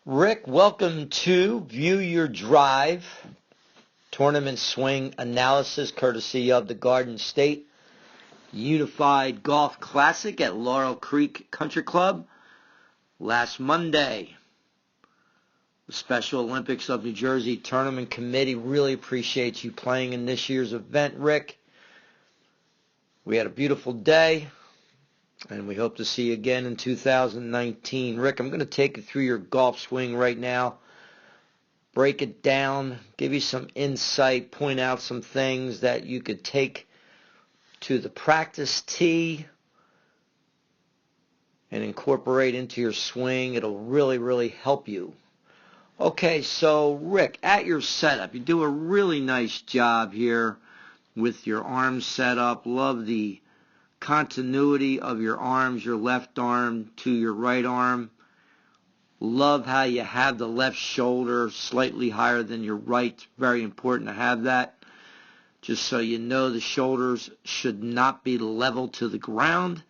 Rick, welcome to View Your Drive tournament swing analysis courtesy of the Garden State Unified Golf Classic at Laurel Creek Country Club last Monday. The Special Olympics of New Jersey Tournament Committee really appreciates you playing in this year's event, Rick. We had a beautiful day, and we hope to see you again in 2019. Rick, I'm going to take you through your golf swing right now, break it down, give you some insight, point out some things that you could take to the practice tee and incorporate into your swing. It'll really, really help you. Okay, so Rick, at your setup, you do a really nice job here with your arms set up. Love the continuity of your arms, your left arm to your right arm. Love how you have the left shoulder slightly higher than your right. Very important to have that. Just so you know, the shoulders should not be level to the ground.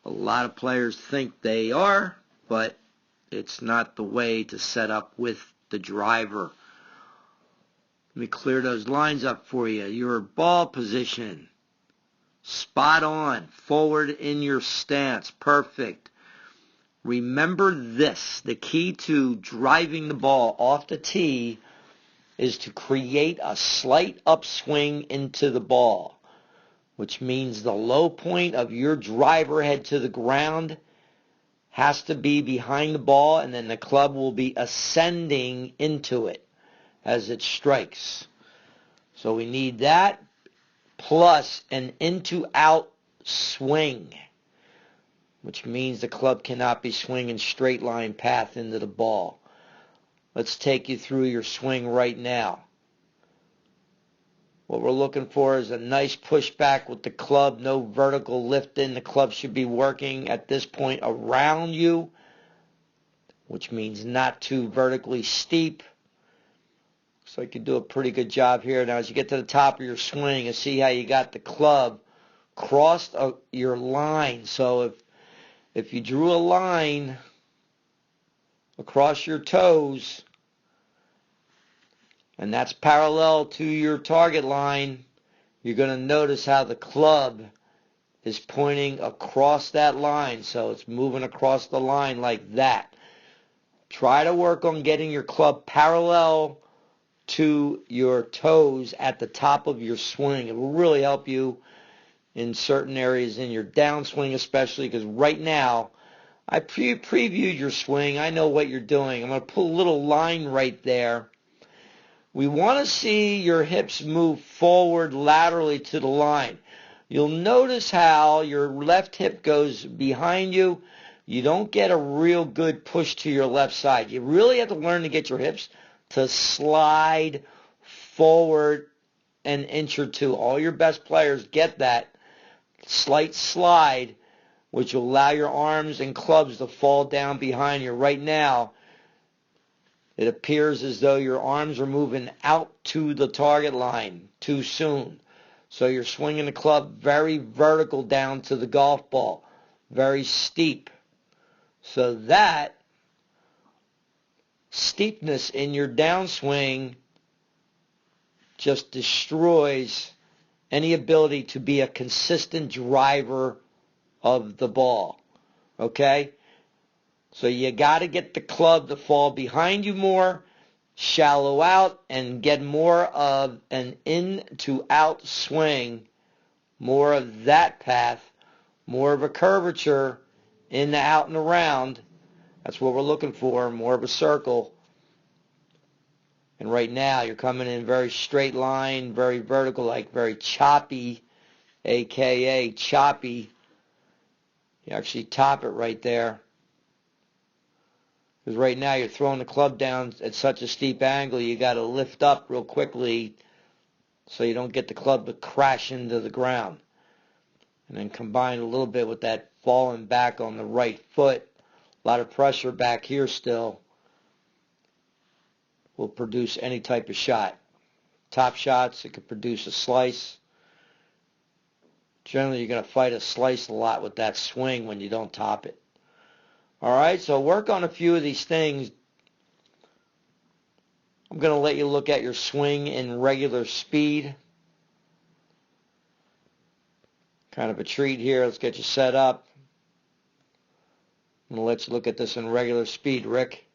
A lot of players think they are, but it's not the way to set up with the driver. Let me clear those lines up for you. Your ball position, spot on, forward in your stance, perfect. Remember this, the key to driving the ball off the tee is to create a slight upswing into the ball, which means the low point of your driver head to the ground has to be behind the ball, and then the club will be ascending into it as it strikes. So we need that plus an into-out swing, which means the club cannot be swinging straight line path into the ball. Let's take you through your swing right now. What we're looking for is a nice pushback with the club, no vertical lift in. The club should be working at this point around you, which means not too vertically steep. So you can do a pretty good job here. Now as you get to the top of your swing, you see how you got the club crossed your line. So if you drew a line across your toes, and that's parallel to your target line, you're going to notice how the club is pointing across that line. So it's moving across the line like that. Try to work on getting your club parallel to your toes at the top of your swing. It will really help you in certain areas in your downswing, especially because right now I previewed your swing. I know what you're doing. I'm going to put a little line right there. We want to see your hips move forward laterally to the line. You'll notice how your left hip goes behind you. You don't get a real good push to your left side. You really have to learn to get your hips to slide forward an inch or two. All your best players get that slight slide, which will allow your arms and clubs to fall down behind you. Right now, it appears as though your arms are moving out to the target line too soon. So you're swinging the club very vertical down to the golf ball, very steep. So that steepness in your downswing just destroys any ability to be a consistent driver of the ball. Okay? So you got to get the club to fall behind you more, shallow out, and get more of an in to out swing, more of that path, more of a curvature in the out and around. That's what we're looking for, more of a circle. And right now you're coming in very straight line, very vertical, like very choppy, aka choppy. You actually top it right there. Because right now you're throwing the club down at such a steep angle, you got to lift up real quickly so you don't get the club to crash into the ground. And then combine a little bit with that falling back on the right foot. A lot of pressure back here still will produce any type of shot. Top shots, it could produce a slice. Generally, you're going to fight a slice a lot with that swing when you don't top it. All right, so work on a few of these things I'm going to let you look at your swing in regular speed. Kind of a treat here. Let's get you set up. I'm going to let you look at this in regular speed, Rick.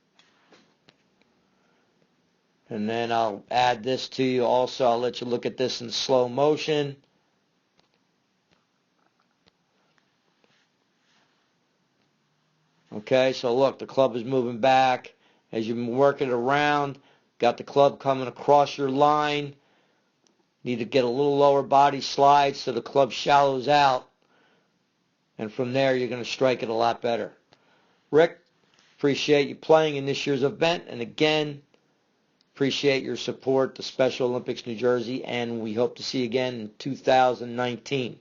And then I'll add this to you also. I'll let you look at this in slow motion. Okay, so look, the club is moving back. As you work it around, got the club coming across your line. Need to get a little lower body slide so the club shallows out. And from there, you're going to strike it a lot better. Rick, appreciate you playing in this year's event. And again, appreciate your support, the Special Olympics New Jersey, and we hope to see you again in 2019.